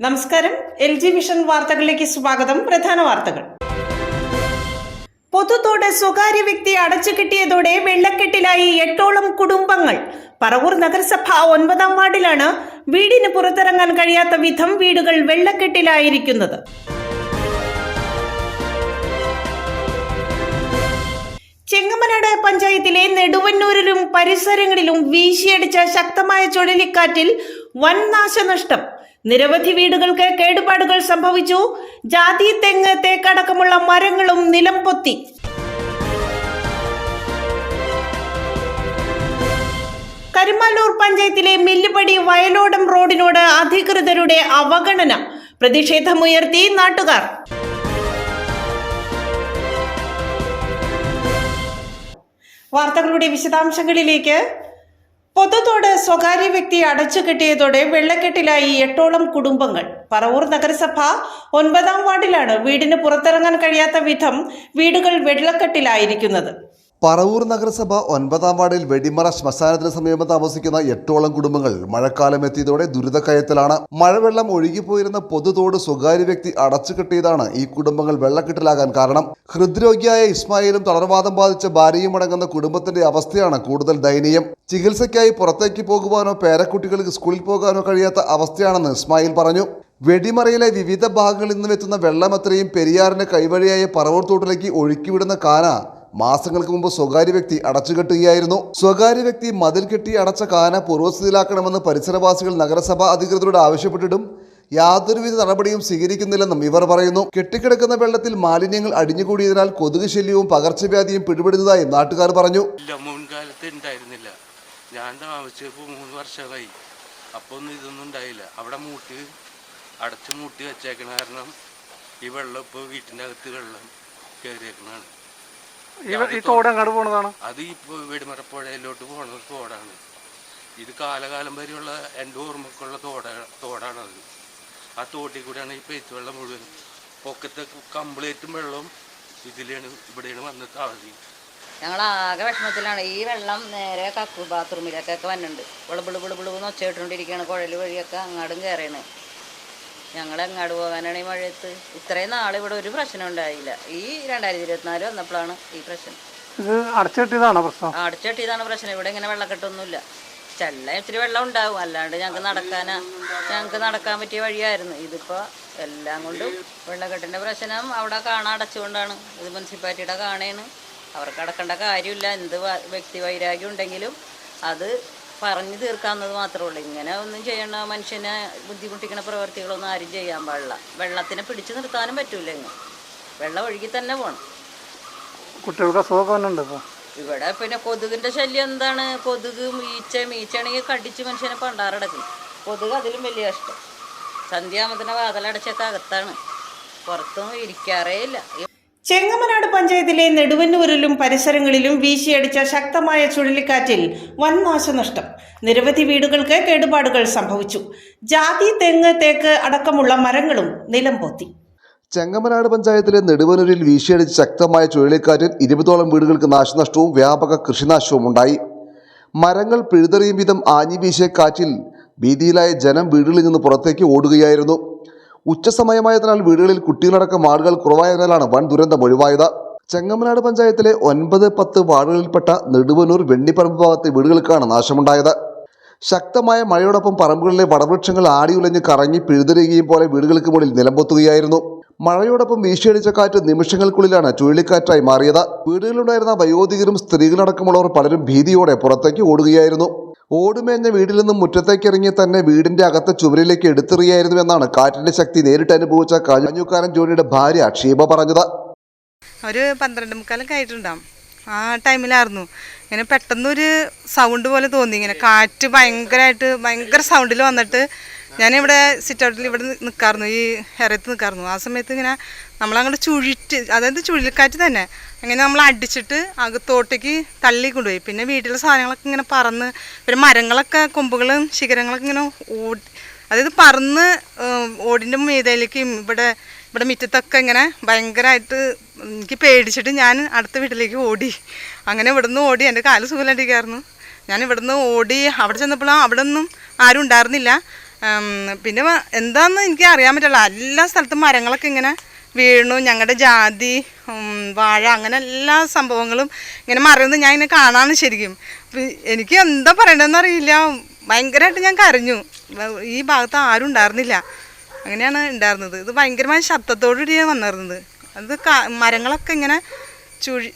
നമസ്കാരം. LG vision വാർത്തകളിലേക്ക് സ്വാഗതം. പ്രധാന വാർത്തകൾ. പൊതുത്തോട് സ്വകാര്യ വ്യക്തി അടച്ചുകെട്ടിയതോടെ വെള്ളക്കെട്ടിലായി 8ഓളം കുടുംബങ്ങൾ. പറവൂർ നഗരസഭ 9-ാം വാർഡിലാണ് വീടിന് പുറത്തിറങ്ങാൻ കഴിയാത്ത വിധം വീടുകൾ വെള്ളക്കെട്ടിലായിരിക്കുന്നത്. ചെങ്ങമനാട് പഞ്ചായത്തിലെ നെടുവന്നൂരിലും പരിസരങ്ങളിലും വീശിയടിച്ച ശക്തമായ ചുഴലിക്കാറ്റിൽ വൻ നാശനഷ്ടം. നിരവധി വീടുകൾക്ക് കേടുപാടുകൾ സംഭവിച്ചു. ജാതി, തെങ്ങ്, തേക്കടക്കമുള്ള മരങ്ങളും നിലം പൊത്തി. കരുമാലൂർ പഞ്ചായത്തിലെ മില്ലുപടി വയലോടം റോഡിനോട് അധികൃതരുടെ അവഗണന. പ്രതിഷേധമുയർത്തി നാട്ടുകാർ. വാർത്തകളുടെ വിശദാംശങ്ങളിലേക്ക്. പൊതുത്തോട് സ്വകാര്യ വ്യക്തി അടച്ചുകെട്ടിയതോടെ വെള്ളക്കെട്ടിലായി 8ഓളം കുടുംബങ്ങൾ. പറവൂർ നഗരസഭ 9-ാം വാർഡിലാണ് വീടിന് പുറത്തിറങ്ങാൻ കഴിയാത്ത വിധം വീടുകൾ വെള്ളക്കെട്ടിലായിരിക്കുന്നത്. പറവൂർ നഗരസഭ 9-ാം വാർഡിൽ വെടിമറ ശ്മശാനത്തിന് സമീപം താമസിക്കുന്ന 8ഓളം കുടുംബങ്ങൾ മഴക്കാലം എത്തിയതോടെ ദുരിതക്കയത്തിലാണ്. മഴവെള്ളം ഒഴുകിപ്പോയിരുന്ന പൊതുതോട് സ്വകാര്യ വ്യക്തി അടച്ചുകെട്ടിയതാണ് ഈ കുടുംബങ്ങൾ വെള്ളക്കെട്ടിലാകാൻ കാരണം. ഹൃദ്രോഗിയായ ഇസ്മായിലും തളർവാദം ബാധിച്ച ഭാര്യയും അടങ്ങുന്ന കുടുംബത്തിന്റെ അവസ്ഥയാണ് കൂടുതൽ ദയനീയം. ചികിത്സയ്ക്കായി പുറത്തേക്ക് പോകുവാനോ പേരക്കുട്ടികൾക്ക് സ്കൂളിൽ പോകാനോ കഴിയാത്ത അവസ്ഥയാണെന്ന് ഇസ്മായിൽ പറഞ്ഞു. വെടിമറയിലെ വിവിധ ഭാഗങ്ങളിൽ നിന്നും എത്തുന്ന വെള്ളമത്രയും പെരിയാറിന്റെ കൈവഴിയായ പറവൂർ തോട്ടിലേക്ക് ഒഴുക്കിവിടുന്ന കാന മാസങ്ങൾക്ക് മുമ്പ് സ്വകാര്യ വ്യക്തി അടച്ചുകെട്ടുകയായിരുന്നു. സ്വകാര്യ വ്യക്തി മതിൽ കെട്ടി അടച്ച കാന പൂർവ്വസ്ഥിതിയിലാക്കണമെന്ന് പരിസരവാസികൾ നഗരസഭാ അധികൃതരോട് ആവശ്യപ്പെട്ടിട്ടും യാതൊരുവിധ നടപടിയും സ്വീകരിക്കുന്നില്ലെന്നും ഇവർ പറയുന്നു. കെട്ടിക്കിടക്കുന്ന വെള്ളത്തിൽ മാലിന്യങ്ങൾ അടിഞ്ഞുകൂടിയതിനാൽ കൊതുക് ശല്യവും പകർച്ചവ്യാധിയും പിടിപെടുന്നതായും നാട്ടുകാർ പറഞ്ഞു. മുൻകാലത്ത് ഉണ്ടായിരുന്നില്ല. ഞാൻ താമസിച്ചപ്പോൾ 3 വർഷമായി. അപ്പോൾ ഒന്നും ഇതൊന്നും ഉണ്ടായില്ല. അവിടെ അടച്ചു മൂട്ടി വെച്ചേക്കണ കാരണം ഈ വെള്ളം ഇപ്പോൾ വീട്ടിൻ്റെ അകത്ത് വെള്ളം കയറിയേക്കണാണ്. ഈ തോട് അങ്ങോട്ട് പോണതാണ്. അത് ഇപ്പോൾ വെടിമറപ്പുഴയിലോട്ട് പോണ തോടാണ്. ഇത് കാലകാലം വരെയുള്ള എൻ്റെ ഓർമ്മക്കുള്ള തോടാണത്. ആ തോട്ടിൽ കൂടെയാണ് ഈ പെയ്ത്ത് വെള്ളം മുഴുവൻ. പൊക്കത്തെ കംപ്ലീറ്റും വെള്ളവും ഇവിടെയാണ് വന്ന് താഴ്ത്തി. ഞങ്ങളാകെ വിഷമത്തിലാണ്. ഈ വെള്ളം നേരെ കക്കു ബാത്റൂമിലേക്കൊക്കെ വന്നിട്ടുണ്ട്. വിളബിള് ഒച്ചയിട്ടുകൊണ്ടിരിക്കുകയാണ്. കുഴൽ വഴിയൊക്കെ അങ്ങാടും കയറിയാണ്. ഞങ്ങൾ എങ്ങാട് പോകാനാണ് ഈ മഴയത്ത്. ഇത്രയും നാൾ ഇവിടെ ഒരു പ്രശ്നം ഉണ്ടായില്ല. ഈ 2024 വന്നപ്പോഴാണ് ഈ പ്രശ്നം. ഇത് അടച്ചുകെട്ടിയതാണോ പ്രശ്നം? അടച്ചുകെട്ടിയതാണ് പ്രശ്നം. ഇവിടെ ഇങ്ങനെ വെള്ളക്കെട്ടൊന്നുമില്ല. ഇച്ചിരി വെള്ളം ഉണ്ടാവും. അല്ലാണ്ട് ഞങ്ങൾക്ക് നടക്കാൻ പറ്റിയ വഴിയായിരുന്നു. ഇതിപ്പോൾ എല്ലാം കൊണ്ടും വെള്ളക്കെട്ടിൻ്റെ പ്രശ്നം അവിടെ അടച്ചുകൊണ്ടാണ്. ഇത് മുനിസിപ്പാലിറ്റിയുടെ കാണാണ്. അവർക്ക് അടക്കേണ്ട കാര്യമില്ല. എന്ത് വ്യക്തി വൈരാഗ്യം ഉണ്ടെങ്കിലും അത് പറഞ്ഞു തീർക്കാവുന്നത് മാത്രമേ ഉള്ളൂ. ഇങ്ങനെ ഒന്നും ചെയ്യണ മനുഷ്യനെ ബുദ്ധിമുട്ടിക്കുന്ന പ്രവർത്തികളൊന്നും ആരും ചെയ്യാൻ പാടില്ല. വെള്ളത്തിനെ പിടിച്ചു നിർത്താനും പറ്റൂല. വെള്ളം ഒഴുകി തന്നെ പോകണം. കുട്ടികളുടെ അസുഖമുണ്ട് ഇപ്പോൾ. ഇവിടെ പിന്നെ കൊതുകിൻ്റെ ശല്യം എന്താണ്? കൊതുക് മീച്ചയാണെങ്കിൽ കടിച്ച് മനുഷ്യനെ പണ്ടാറടക്കും. കൊതുക് അതിലും വലിയ കഷ്ടം. സന്ധ്യാമത്തിന് വാതിലടച്ചൊക്കെ അകത്താണ്. പുറത്തൊന്നും ഇരിക്കാറേ ഇല്ല. ചെങ്ങമനാട് പഞ്ചായത്തിലെ നെടുവന്നൂരിലും പരിസരങ്ങളിലും വീശിയടിച്ച ശക്തമായ ചുഴലിക്കാറ്റിൽ വൻ നാശനഷ്ടം. നിരവധി വീടുകൾക്ക് കേടുപാടുകൾ സംഭവിച്ചു. ജാതി, തെങ്ങ്, തേക്ക് അടക്കമുള്ള മരങ്ങളും നിലം പൊത്തി. ചെങ്ങമനാട് പഞ്ചായത്തിലെ നെടുവന്നൂരിൽ വീശിയടിച്ച ശക്തമായ ചുഴലിക്കാറ്റിൽ 20ഓളം വീടുകൾക്ക് നാശനഷ്ടവും വ്യാപക കൃഷിനാശവും ഉണ്ടായി. മരങ്ങൾ പിഴുതെറിയും വിധം ആഞ്ഞു വീശിയ കാറ്റിൽ ഭീതിയിലായ ജനം വീടുകളിൽ നിന്ന് പുറത്തേക്ക് ഓടുകയായിരുന്നു. ഉച്ചസമയമായതിനാൽ വീടുകളിൽ കുട്ടികളടക്കം ആളുകൾ കുറവായതിനാലാണ് വൻ ദുരന്തം ഒഴിവായത്. ചെങ്ങമനാട് പഞ്ചായത്തിലെ 9-10 വാർഡുകളിൽപ്പെട്ട നെടുവന്നൂർ വെണ്ണിപ്പറമ്പ് ഭാഗത്തെ വീടുകൾക്കാണ് നാശമുണ്ടായത്. ശക്തമായ മഴയോടൊപ്പം പറമ്പുകളിലെ വടവൃക്ഷങ്ങൾ ആടിയുലഞ്ഞ് കറങ്ങി പിഴുതെറിയുകയും പോലെ വീടുകൾക്ക് മുകളിൽ നിലംപൊത്തുകയായിരുന്നു. മഴയോടൊപ്പം വീശിയടിച്ച കാറ്റ് നിമിഷങ്ങൾക്കുള്ളിലാണ് ചുഴലിക്കാറ്റായി മാറിയത്. വീടുകളിലുണ്ടായിരുന്ന വയോധികരും സ്ത്രീകളടക്കമുള്ളവർ പലരും ഭീതിയോടെ പുറത്തേക്ക് ഓടുകയായിരുന്നു. ഓടുമേഞ്ഞ വീട്ടിൽ നിന്നും മുറ്റത്തേക്കിറങ്ങി തന്നെ വീടിന്റെ അകത്തെ ചുവരിലേക്ക് എടുത്തെറിയായിരുന്നുവെന്നാണ് കാറ്റിന്റെ ശക്തി നേരിട്ട് അനുഭവിച്ച കാഞ്ഞൂക്കാരൻ ജോണിയുടെ ഭാര്യ ഷീബ പറഞ്ഞത്. ഒരു 12:45 ആയിട്ടുണ്ടാവും. ആ ടൈമിലായിരുന്നു ഇങ്ങനെ പെട്ടെന്നൊരു സൗണ്ട് പോലെ തോന്നി. ഇങ്ങനെ കാറ്റ് ഭയങ്കര സൗണ്ടിൽ വന്നിട്ട് ഞാനിവിടെ സിറ്റ് ഔട്ടിൽ ഇവിടെ നിൽക്കാറുന്നു, ഈ ഹെറത്ത് നിൽക്കാറുന്നു. ആ സമയത്ത് ഇങ്ങനെ നമ്മളങ്ങോട്ട് അതായത് ചുഴലിക്കാറ്റ് തന്നെ അങ്ങനെ നമ്മൾ അടിച്ചിട്ട് അകത്തോട്ടേക്ക് തള്ളി കൊണ്ടുപോയി. പിന്നെ വീട്ടിലെ സാധനങ്ങളൊക്കെ ഇങ്ങനെ പറന്ന്, പിന്നെ മരങ്ങളൊക്കെ കൊമ്പുകളും ശിഖരങ്ങളൊക്കെ ഇങ്ങനെ അതായത് പറന്ന് ഓടിൻ്റെ മീതയിലേക്കും ഇവിടെ മുറ്റത്തൊക്കെ ഇങ്ങനെ ഭയങ്കരമായിട്ട് എനിക്ക് പേടിച്ചിട്ട് ഞാൻ അടുത്ത വീട്ടിലേക്ക് ഓടി. അങ്ങനെ ഇവിടുന്ന് ഓടി. എൻ്റെ കാല് സുഖമില്ലാണ്ടിരിക്കായിരുന്നു. ഞാൻ ഇവിടുന്ന് ഓടി അവിടെ ചെന്നപ്പോഴും അവിടെ ഒന്നും ആരും ഉണ്ടായിരുന്നില്ല. പിന്നെ എന്താണെന്ന് എനിക്ക് അറിയാൻ പറ്റില്ല. എല്ലാ സ്ഥലത്തും മരങ്ങളൊക്കെ ഇങ്ങനെ വീണു. ഞങ്ങളുടെ ജാതി, വാഴ, അങ്ങനെ എല്ലാ സംഭവങ്ങളും ഇങ്ങനെ മറന്ന് ഞാൻ ഇങ്ങനെ കാണാണ് ശരിക്കും. എനിക്ക് എന്താ പറയണ്ടതെന്ന് അറിയില്ല. ഭയങ്കരമായിട്ട് ഞാൻ കരഞ്ഞു. ഈ ഭാഗത്ത് ആരും ഉണ്ടായിരുന്നില്ല, അങ്ങനെയാണ് ഉണ്ടായിരുന്നത്. ഇത് ഭയങ്കരമായ ശബ്ദത്തോടുകൂടിയാണ് വന്നിരുന്നത്. അത് മരങ്ങളൊക്കെ ഇങ്ങനെ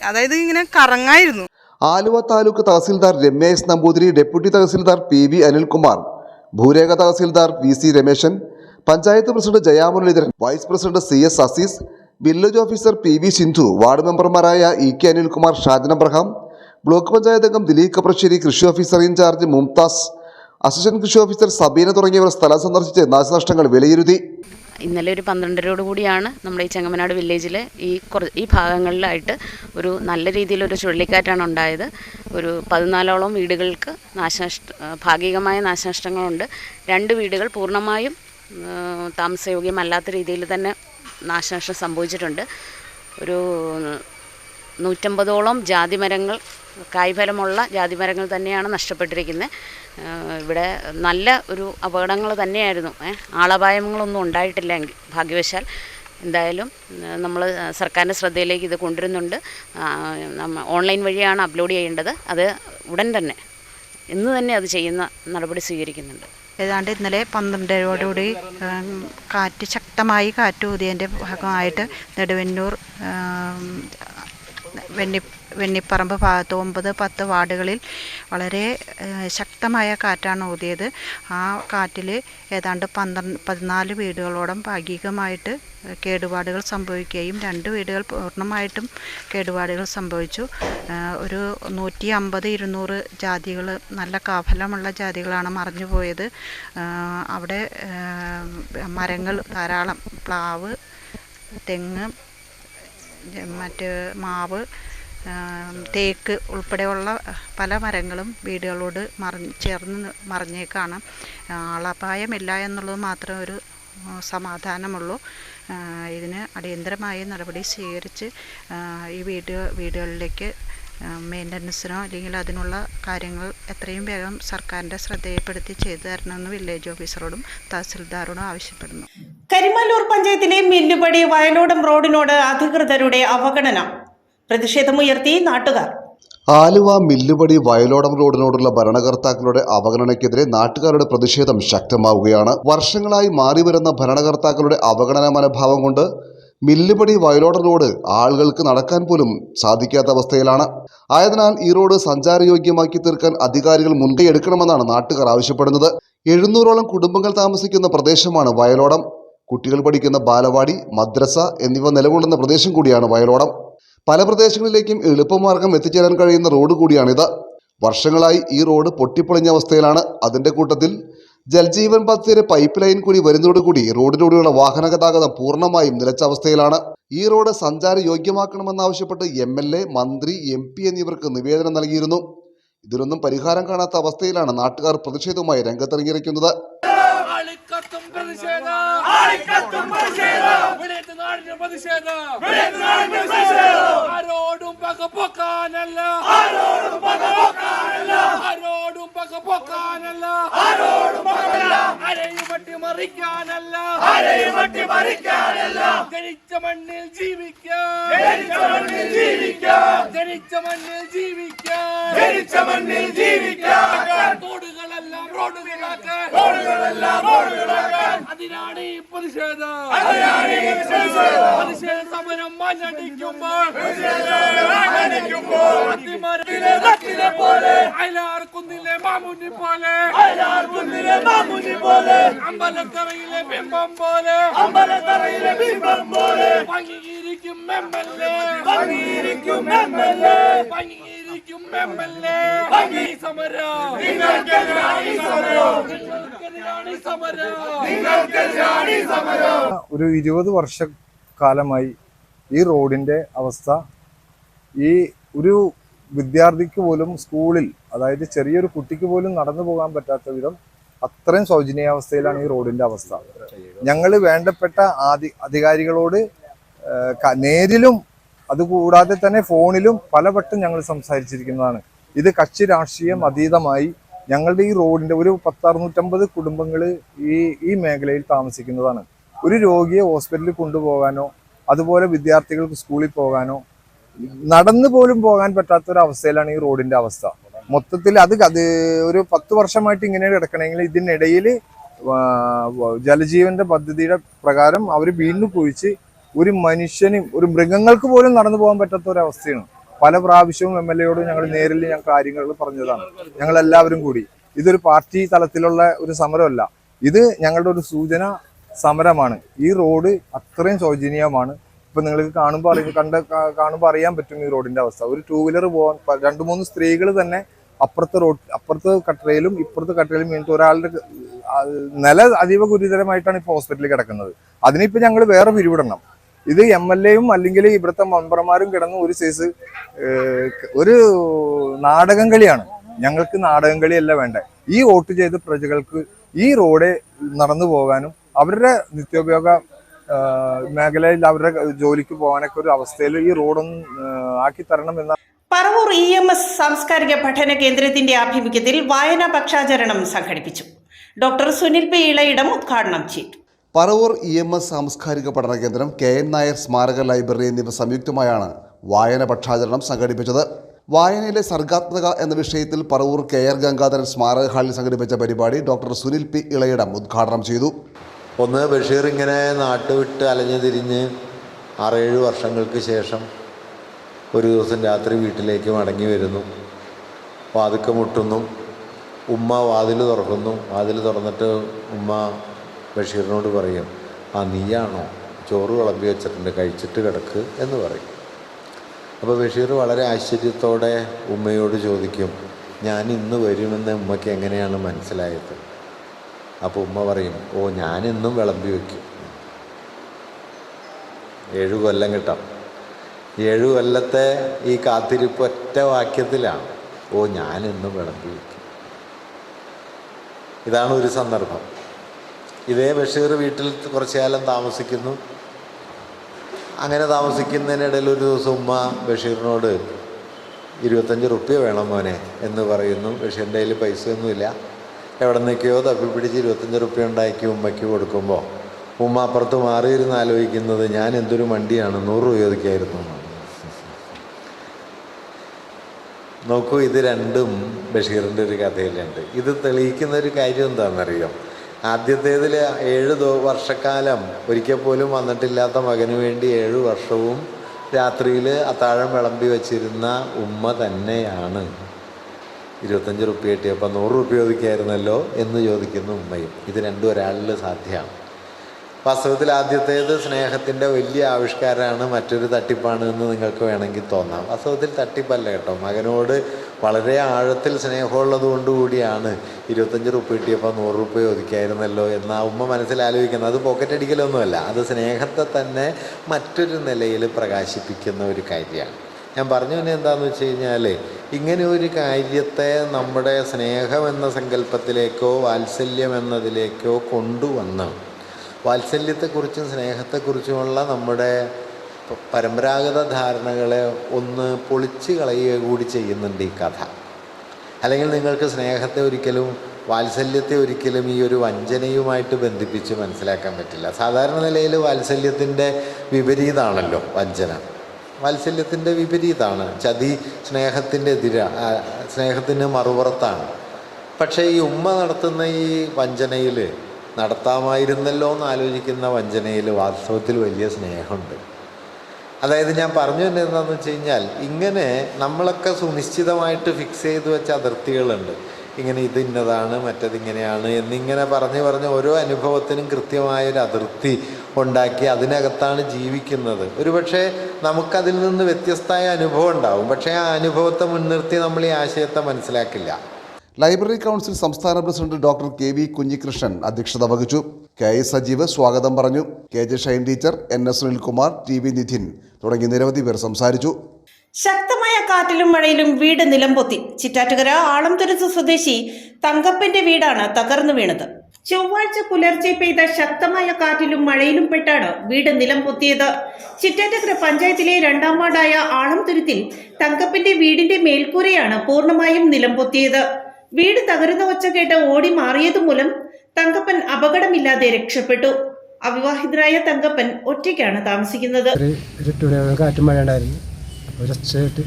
അതായത് ഇങ്ങനെ കറങ്ങായിരുന്നു. ആലുവ താലൂക്ക് തഹസിൽദാർ രമേശ് നമ്പൂതിരി, ഡെപ്യൂട്ടി തഹസിൽദാർ PV അനിൽകുമാർ, ഭൂരേഖ tahsildar VC Rameshan, panchayat president Jayamuralidharan, vice president CS Azeez, village officer PV Sindhu, ward മെമ്പർമാരായ EK അനിൽകുമാർ, ഷാജൻ അബ്രഹാം, ബ്ലോക്ക് പഞ്ചായത്ത് അംഗം ദിലീപ് കപ്രശ്ശേരി, കൃഷി ഓഫീസർ ഇൻചാർജ് മുംതാസ്, അസിസ്റ്റന്റ് കൃഷി ഓഫീസർ സബീന തുടങ്ങിയവർ സ്ഥലം സന്ദർശിച്ച് നാശനഷ്ടങ്ങൾ വിലയിരുത്തി. ഇന്നലെ ഒരു 12:30 കൂടിയാണ് നമ്മുടെ ഈ ചെങ്ങമനാട് വില്ലേജിൽ ഈ ഭാഗങ്ങളിലായിട്ട് ഒരു നല്ല രീതിയിലൊരു ചുഴലിക്കാറ്റാണ് ഉണ്ടായത്. ഒരു 14ഓളം വീടുകൾക്ക് ഭാഗികമായ നാശനഷ്ടങ്ങളുണ്ട്. 2 വീടുകൾ പൂർണ്ണമായും താമസയോഗ്യമല്ലാത്ത രീതിയിൽ തന്നെ നാശനഷ്ടം സംഭവിച്ചിട്ടുണ്ട്. ഒരു 150ഓളം ജാതിമരങ്ങൾ, കായ്ഫലമുള്ള ജാതിമരങ്ങൾ തന്നെയാണ് നഷ്ടപ്പെട്ടിരിക്കുന്നത്. ഇവിടെ നല്ല ഒരു അപകടങ്ങൾ തന്നെയായിരുന്നു. ആളപായങ്ങളൊന്നും ഉണ്ടായിട്ടില്ല ഭാഗ്യവശാൽ. എന്തായാലും നമ്മൾ സർക്കാരിൻ്റെ ശ്രദ്ധയിലേക്ക് ഇത് കൊണ്ടുവരുന്നുണ്ട്. ഓൺലൈൻ വഴിയാണ് അപ്ലോഡ് ചെയ്യേണ്ടത്. അത് ഉടൻ തന്നെ ഇന്ന് തന്നെ അത് ചെയ്യുന്ന നടപടി സ്വീകരിക്കുന്നുണ്ട്. ഏതാണ്ട് ഇന്നലെ 12:00 കാറ്റ് ശക്തമായി കാറ്റ് ഊതിയതിൻ്റെ ഭാഗമായിട്ട് നെടുവന്നൂർ, വെണ്ണിപ്പറമ്പ് ഭാഗത്ത് 9, 10 വാർഡുകളിൽ വളരെ ശക്തമായ കാറ്റാണ് ഊതിയത്. ആ കാറ്റിൽ ഏതാണ്ട് 14 വീടുകളോളം ഭാഗികമായിട്ട് കേടുപാടുകൾ സംഭവിക്കുകയും 2 വീടുകൾ പൂർണ്ണമായിട്ടും കേടുപാടുകൾ സംഭവിച്ചു. ഒരു 150-200 ജാതികൾ, നല്ല കാഫലമുള്ള ജാതികളാണ് മറിഞ്ഞു പോയത്. അവിടെ മരങ്ങൾ ധാരാളം, പ്ലാവ്, തെങ്ങ്, മറ്റ് മാവ്, തേക്ക് ഉൾപ്പെടെയുള്ള പല മരങ്ങളും വീടുകളോട് ചേർന്ന് മറിഞ്ഞേക്കാണ്. ആളപായമില്ല എന്നുള്ളത് മാത്രമേ ഒരു സമാധാനമുള്ളൂ. ഇതിന് അടിയന്തരമായ നടപടി സ്വീകരിച്ച് ഈ വീടുകളിലേക്ക് മെയിൻ്റനൻസിനോ അല്ലെങ്കിൽ അതിനുള്ള കാര്യങ്ങൾ എത്രയും വേഗം സർക്കാരിൻ്റെ ശ്രദ്ധയിൽപ്പെടുത്തി ചെയ്തു തരണമെന്ന് വില്ലേജ് ഓഫീസറോടും തഹസിൽദാരോടും ആവശ്യപ്പെടുന്നു. കരിമല്ലൂർ പഞ്ചായത്തിലെ മില്ലുപടി വയലോടം റോഡിനോട് അധികൃതരുടെ അവഗണന. പ്രതിഷേധമുയർത്തി നാട്ടുകാർ. ആലുവ മില്ലുപടി വയലോടം റോഡിനോടുള്ള ഭരണകർത്താക്കളുടെ അവഗണനയ്ക്കെതിരെ നാട്ടുകാരുടെ പ്രതിഷേധം ശക്തമാവുകയാണ്. വർഷങ്ങളായി മാറിവരുന്ന ഭരണകർത്താക്കളുടെ അവഗണന മനോഭാവം കൊണ്ട് മില്ലുപടി വയലോടം റോഡ് ആളുകൾക്ക് നടക്കാൻ പോലും സാധിക്കാത്ത അവസ്ഥയിലാണ്. ആയതിനാൽ ഈ റോഡ് സഞ്ചാരയോഗ്യമാക്കി തീർക്കാൻ അധികാരികൾ മുൻകൈ എടുക്കണമെന്നാണ് നാട്ടുകാർ ആവശ്യപ്പെടുന്നത്. 700ഓളം കുടുംബങ്ങൾ താമസിക്കുന്ന പ്രദേശമാണ് വയലോടം. കുട്ടികൾ പഠിക്കുന്ന ബാലവാടി, മദ്രസ എന്നിവ നിലകൊള്ളുന്ന പ്രദേശം കൂടിയാണ് വയലോടം. പല പ്രദേശങ്ങളിലേക്കും എളുപ്പമാർഗം എത്തിച്ചേരാൻ കഴിയുന്ന റോഡ് കൂടിയാണിത്. വർഷങ്ങളായി ഈ റോഡ് പൊട്ടിപ്പൊളിഞ്ഞ അവസ്ഥയിലാണ്. അതിൻ്റെ കൂട്ടത്തിൽ ജൽജീവൻ പദ്ധതിയുടെ പൈപ്പ് ലൈൻ കൂടി വരുന്നതോടുകൂടി റോഡിലൂടെയുള്ള വാഹന ഗതാഗതം പൂർണ്ണമായും നിലച്ച അവസ്ഥയിലാണ്. ഈ റോഡ് സഞ്ചാര യോഗ്യമാക്കണമെന്നാവശ്യപ്പെട്ട് MLA, മന്ത്രി, MP എന്നിവർക്ക് നിവേദനം നൽകിയിരുന്നു. ഇതിനൊന്നും പരിഹാരം കാണാത്ത അവസ്ഥയിലാണ് നാട്ടുകാർ പ്രതിഷേധവുമായി രംഗത്തിറങ്ങിയിരിക്കുന്നത്. ജനിച്ച മണ്ണിൽ ജീവിക്കാൻ, തോടുകളെല്ലാം റോഡുകളാക്കാൻ, അതിനാണ് ഈ പ്രതിഷേധം. പ്രതിഷേധ സമരം മഞ്ഞടിക്കുമ്പോൾ അയലാർക്കുന്നിലെ മാമുനി പോലെ, അമ്പലത്തറയിലെ ബിംബം പോലെ, ഭംഗിയിരിക്കും MLA, ഒരു 20 വർഷക്കാലമായി ഈ റോഡിൻ്റെ അവസ്ഥ, ഈ ഒരു വിദ്യാർത്ഥിക്ക് പോലും സ്കൂളിൽ, അതായത് ചെറിയൊരു കുട്ടിക്ക് പോലും നടന്നു പോകാൻ പറ്റാത്ത വിധം അത്രയും ശോചനീയാവസ്ഥയിലാണ് ഈ റോഡിൻ്റെ അവസ്ഥ. ഞങ്ങൾ വേണ്ടപ്പെട്ട അധികാരികളോട് നേരിലും അതുകൂടാതെ തന്നെ ഫോണിലും പലവട്ടം ഞങ്ങൾ സംസാരിച്ചിരിക്കുന്നതാണ്. ഇത് കക്ഷി രാഷ്ട്രീയം അതീതമായി ഞങ്ങളുടെ ഈ റോഡിൻ്റെ ഒരു 650 കുടുംബങ്ങൾ ഈ മേഖലയിൽ താമസിക്കുന്നതാണ്. ഒരു രോഗിയെ ഹോസ്പിറ്റലിൽ കൊണ്ടുപോകാനോ അതുപോലെ വിദ്യാർത്ഥികൾക്ക് സ്കൂളിൽ പോകാനോ നടന്നു പോലും പോകാൻ പറ്റാത്തൊരവസ്ഥയിലാണ് ഈ റോഡിൻ്റെ അവസ്ഥ. മൊത്തത്തിൽ അത് ഒരു 10 വർഷമായിട്ട് ഇങ്ങനെ കിടക്കണമെങ്കിൽ ഇതിനിടയിൽ ജലജീവന്റെ പദ്ധതിയുടെ പ്രകാരം അവർ വീണ്ടും കുഴിച്ച് ഒരു മനുഷ്യനും ഒരു മൃഗങ്ങൾക്ക് പോലും നടന്നു പോകാൻ പറ്റാത്ത ഒരവസ്ഥയാണ്. പല പ്രാവശ്യവും MLA-യോട് ഞങ്ങൾ നേരിൽ കാര്യങ്ങൾ പറഞ്ഞതാണ്, ഞങ്ങളെല്ലാവരും കൂടി. ഇതൊരു പാർട്ടി തലത്തിലുള്ള ഒരു സമരമല്ല, ഇത് ഞങ്ങളുടെ ഒരു സൂചന സമരമാണ്. ഈ റോഡ് അത്രയും ശോചനീയമാണ്. ഇപ്പൊ നിങ്ങൾക്ക് കാണുമ്പോൾ അറിയാൻ പറ്റും ഈ റോഡിന്റെ അവസ്ഥ. ഒരു 2 വീലർ പോകാൻ 2-3 സ്ത്രീകൾ തന്നെ അപ്പുറത്തെ കട്ടറയിലും ഇപ്പുറത്തെ കട്ടറയിലും വീണിട്ട് ഒരാളുടെ നില അതീവ ഗുരുതരമായിട്ടാണ് ഇപ്പോൾ ഹോസ്പിറ്റലിൽ കിടക്കുന്നത്. അതിനിപ്പോൾ ഞങ്ങൾ വേറെ പിരിവിടണം. ഇത് MLA-യും അല്ലെങ്കിൽ ഇവിടുത്തെ മെമ്പർമാരും കിടന്ന് ഒരു സൈസ് ഒരു നാടകം കളിയാണ്. ഞങ്ങൾക്ക് നാടകം കളിയല്ല വേണ്ട. ഈ വോട്ട് ചെയ്ത പ്രജകൾക്ക് ഈ റോഡ് നടന്നു പോകാനും അവരുടെ നിത്യോപയോഗ മേഖലയിൽ അവരുടെ ജോലിക്ക് പോകാനൊക്കെ ഒരു അവസ്ഥയിൽ ഈ റോഡൊന്നും ആക്കി തരണം എന്ന പറവൂർ EMS സാംസ്കാരിക പഠന കേന്ദ്രത്തിന്റെ ആഭിമുഖ്യത്തിൽ വായനാ പക്ഷാചരണം സംഘടിപ്പിച്ചു. ഡോക്ടർ സുനിൽ പി ഇളയിടം ഉദ്ഘാടനം ചെയ്തു. പറവൂർ EMS സാംസ്കാരിക പഠന കേന്ദ്രം KN നായർ സ്മാരക ലൈബ്രറി എന്നിവ സംയുക്തമായാണ് വായന പക്ഷാചരണം സംഘടിപ്പിച്ചത്. വായനയിലെ സർഗാത്മക എന്ന വിഷയത്തിൽ പറവൂർ KR ഗംഗാധരൻ സ്മാരക ഹാളിൽ സംഘടിപ്പിച്ച പരിപാടി ഡോക്ടർ സുനിൽ പി ഇളയിടം ഉദ്ഘാടനം ചെയ്തു. ഒന്ന്, ബഷീർ ഇങ്ങനെ നാട്ടുവിട്ട് അലഞ്ഞു തിരിഞ്ഞ് 6-7 വർഷങ്ങൾക്ക് ശേഷം ഒരു ദിവസം രാത്രി വീട്ടിലേക്ക് മടങ്ങി വരുന്നു. വാതിൽക്ക് മുട്ടുന്നു. ഉമ്മ വാതിൽ തുറക്കുന്നു. വാതിൽ തുറന്നിട്ട് ഉമ്മ ബഷീറിനോട് പറയും, നീയാണോ ചോറ് വിളമ്പി വെച്ചിട്ടുണ്ട്, കഴിച്ചിട്ട് കിടക്ക് എന്ന് പറയും. അപ്പോൾ ബഷീർ വളരെ ആശ്ചര്യത്തോടെ ഉമ്മയോട് ചോദിക്കും, ഞാൻ ഇന്ന് വരുമെന്ന് ഉമ്മയ്ക്ക് എങ്ങനെയാണ് മനസ്സിലായത്? അപ്പോൾ ഉമ്മ പറയും, ഞാനിന്നും വിളമ്പി വയ്ക്കും. 7 കൊല്ലം കിട്ടാം. 7 കൊല്ലത്തെ ഈ കാത്തിരിപ്പ് ഒറ്റ വാക്യത്തിലാണ്, ഞാനിന്നും വിളമ്പി വയ്ക്കും. ഇതാണ് ഒരു സന്ദർഭം. ഇതേ ബഷീർ വീട്ടിൽ കുറച്ചു കാലം താമസിക്കുന്നു. അങ്ങനെ താമസിക്കുന്നതിനിടയിൽ ഒരു ദിവസം ഉമ്മ ബഷീറിനോട് 25 റുപ്യ വേണം മോനെ എന്ന് പറയുന്നു. ബഷീറിൻ്റെ കയ്യിൽ പൈസയൊന്നുമില്ല. എവിടെ നിൽക്കുകയോ തപ്പിപ്പിടിച്ച് 25 റുപ്യ ഉണ്ടാക്കി ഉമ്മയ്ക്ക് കൊടുക്കുമ്പോൾ ഉമ്മ അപ്പുറത്ത് മാറിയിരുന്ന് ആലോചിക്കുന്നത്, ഞാൻ എന്തൊരു മണ്ടിയാണ്, 100 രൂപ ഒതുക്കിയായിരുന്നു. നോക്കൂ, ഇത് രണ്ടും ബഷീറിൻ്റെ ഒരു കഥയിലുണ്ട്. ഇത് തെളിയിക്കുന്ന ഒരു കാര്യം എന്താണെന്നറിയോ? ആദ്യത്തേതിൽ 7 വർഷക്കാലം ഒരിക്കൽ പോലും വന്നിട്ടില്ലാത്ത മകന് വേണ്ടി 7 വർഷവും രാത്രിയിൽ അത്താഴം വിളമ്പി വച്ചിരുന്ന ഉമ്മ തന്നെയാണ് 25 റുപ്യ കിട്ടിയപ്പോൾ 100 റുപ്യ ഒതുക്കിയായിരുന്നല്ലോ എന്ന് ചോദിക്കുന്ന ഉമ്മയും. ഇത് രണ്ടും ഒരാളിൽ സാധ്യമാണ്. വാസ്തവത്തിൽ ആദ്യത്തേത് സ്നേഹത്തിൻ്റെ വലിയ ആവിഷ്കാരമാണ്, മറ്റൊരു തട്ടിപ്പാണ് എന്ന് നിങ്ങൾക്ക് വേണമെങ്കിൽ തോന്നാം. വാസ്തവത്തിൽ തട്ടിപ്പല്ല കേട്ടോ. മകനോട് വളരെ ആഴത്തിൽ സ്നേഹമുള്ളത് കൊണ്ടുകൂടിയാണ് 25 റുപ്യ കിട്ടിയപ്പോൾ 100 റുപ്യ ഒതുക്കിയായിരുന്നല്ലോ എന്ന് ആ ഉമ്മ മനസ്സിലാലോചിക്കുന്നത്. അത് പോക്കറ്റ് അടിക്കലൊന്നുമല്ല, അത് സ്നേഹത്തെ തന്നെ മറ്റൊരു നിലയിൽ പ്രകാശിപ്പിക്കുന്ന ഒരു കാര്യമാണ്. ഞാൻ പറഞ്ഞു തന്നെ എന്താണെന്ന് വെച്ച് കഴിഞ്ഞാൽ, ഇങ്ങനെ ഒരു കാര്യത്തെ നമ്മുടെ സ്നേഹം എന്ന സങ്കല്പത്തിലേക്കോ വാത്സല്യം എന്നതിലേക്കോ കൊണ്ടുവന്ന് വാത്സല്യത്തെക്കുറിച്ചും സ്നേഹത്തെക്കുറിച്ചുമുള്ള നമ്മുടെ പരമ്പരാഗത ധാരണകളെ ഒന്ന് പൊളിച്ച് കളയുക കൂടി ചെയ്യുന്നുണ്ട് ഈ കഥ. അല്ലെങ്കിൽ നിങ്ങൾക്ക് സ്നേഹത്തെ ഒരിക്കലും വാത്സല്യത്തെ ഒരിക്കലും ഈ ഒരു വഞ്ചനയുമായിട്ട് ബന്ധിപ്പിച്ച് മനസ്സിലാക്കാൻ പറ്റില്ല. സാധാരണ നിലയിൽ വാത്സല്യത്തിൻ്റെ വിപരീതമാണല്ലോ വഞ്ചന. വാത്സല്യത്തിൻ്റെ വിപരീതമാണ് ചതി. സ്നേഹത്തിന് മറുപുറത്താണ്. പക്ഷേ ഈ ഉമ്മ നടത്തുന്ന ഈ വഞ്ചനയിൽ, നടത്താമായിരുന്നല്ലോ എന്ന് ആലോചിക്കുന്ന വഞ്ചനയിൽ വാസ്തവത്തിൽ വലിയ സ്നേഹമുണ്ട്. അതായത് ഞാൻ പറഞ്ഞു തന്നെ എന്താണെന്ന് വെച്ച് കഴിഞ്ഞാൽ, ഇങ്ങനെ നമ്മളൊക്കെ സുനിശ്ചിതമായിട്ട് ഫിക്സ് ചെയ്ത് വെച്ച അതിർത്തികളുണ്ട്. ഇങ്ങനെ ഇത് ഇന്നതാണ്, മറ്റതിങ്ങനെയാണ് എന്നിങ്ങനെ പറഞ്ഞ് ഓരോ അനുഭവത്തിനും കൃത്യമായൊരു അതിർത്തി ഉണ്ടാക്കി അതിനകത്താണ് ജീവിക്കുന്നത്. ഒരുപക്ഷെ നമുക്കതിൽ നിന്ന് വ്യത്യസ്തമായ അനുഭവം ഉണ്ടാവും. പക്ഷേ ആ അനുഭവത്തെ മുൻനിർത്തി നമ്മൾ ഈ ആശയത്തെ മനസ്സിലാക്കില്ല. ലൈബ്രറി കൗൺസിൽ സംസ്ഥാന പ്രസിഡന്റ് ഡോക്ടർ KV കുഞ്ഞികൃഷ്ണൻ അധ്യക്ഷത വഹിച്ചു. KS സജീവ് സ്വാഗതം പറഞ്ഞു. KJ Shine teacher, NS Sunilkumar, TV Nidhin തുടങ്ങി നിരവധി പേർ സംസാരിച്ചു. ശക്തമായ കാറ്റിലും മഴയിലും വീട് നിലംപൊത്തി. ചിറ്റാറ്റുകര ആളംതുരുത്ത് സ്വദേശി തങ്കപ്പന്റെ വീടാണ് തകർന്നു വീണത്. ചൊവ്വാഴ്ച പുലർച്ചെ പെയ്ത ശക്തമായ കാറ്റിലും മഴയിലും പെട്ടാണ് വീട് നിലംപൊത്തിയത്. ചിറ്റാറ്റുകര പഞ്ചായത്തിലെ 2ാം വാർഡായ ആളംതുരുത്തിൽ തങ്കപ്പന്റെ വീടിന്റെ മേൽക്കൂരയാണ് പൂർണ്ണമായും നിലംപൊത്തിയത്. വീട് തകരുന്ന ഒച്ച കേട്ട് ഓടി മാറിയതുമൂലം തങ്കപ്പൻ അപകടമില്ലാതെ രക്ഷപ്പെട്ടു. അവിവാഹിതനായ തങ്കപ്പൻ ഒറ്റയ്ക്കാണ് താമസിക്കുന്നത്. കാറ്റും മഴ ഉണ്ടായിരുന്നു. അപ്പോൾ ഒച്ചയായിട്ട്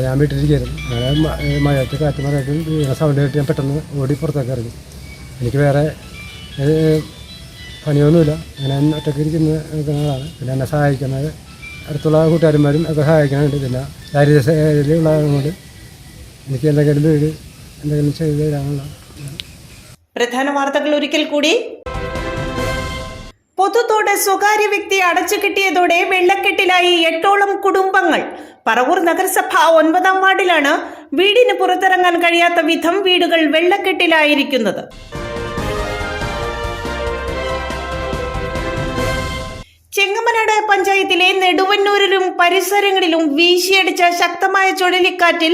ഞാൻ വീട്ടിലിരിക്കുകയായിരുന്നു. അങ്ങനെ മഴയത്ത് കാറ്റ് മഴയായിട്ട് സൗണ്ട് കേട്ട് ഞാൻ പെട്ടെന്ന് ഓടി പുറത്തേക്ക് ഇറങ്ങി. എനിക്ക് വേറെ പണിയൊന്നുമില്ല. ഞാൻ ഒറ്റയ്ക്ക് ഇരിക്കുന്ന ആളാണ്. പിന്നെ എന്നെ സഹായിക്കുന്നത് അടുത്തുള്ള കൂട്ടുകാരന്മാരും ഒക്കെ സഹായിക്കാനുണ്ട്. പിന്നെ ദാരിദ്ര്യമുള്ളതുകൊണ്ട് എനിക്ക് എന്തെങ്കിലും വീട് എന്തെങ്കിലും ചെയ്തു തരാനുള്ള. പ്രധാന വാർത്തകൾ ഒരിക്കൽ കൂടി. പൊതുത്തോട് സ്വകാര്യ വ്യക്തി അടച്ചു കിട്ടിയതോടെ വെള്ളക്കെട്ടിലായി 8ഓളം കുടുംബങ്ങൾ. പറവൂർ നഗരസഭ 9-ാം വാർഡിലാണ് വീടിന് പുറത്തിറങ്ങാൻ കഴിയാത്ത വിധം വീടുകൾ വെള്ളക്കെട്ടിലായിരിക്കുന്നത്. ചെങ്ങമനാട് പഞ്ചായത്തിലെ നെടുവന്നൂരിലും പരിസരങ്ങളിലും വീശിയടിച്ച ശക്തമായ ചുഴലിക്കാറ്റിൽ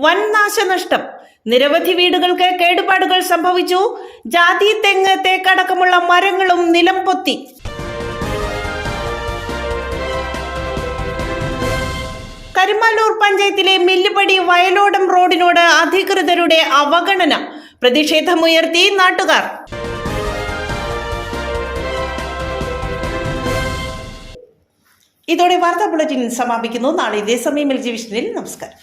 വൻ നാശനഷ്ടം. നിരവധി വീടുകൾക്ക് കേടുപാടുകൾ സംഭവിച്ചു. ജാതി, തെങ്ങ്, തേക്കടക്കമുള്ള മരങ്ങളും നിലം പൊത്തി. കരുമാലൂർ പഞ്ചായത്തിലെ മില്ലുപടി വയലോടം റോഡിനോട് അധികൃതരുടെ അവഗണന. പ്രതിഷേധമുയർത്തി നാട്ടുകാർ. ഇതോടെ വാർത്താ ബുള്ളറ്റിൻ സമാപിക്കുന്നു. നാളെ ഇതേ സമയം എൽജി വിഷനിൽ. നമസ്കാരം.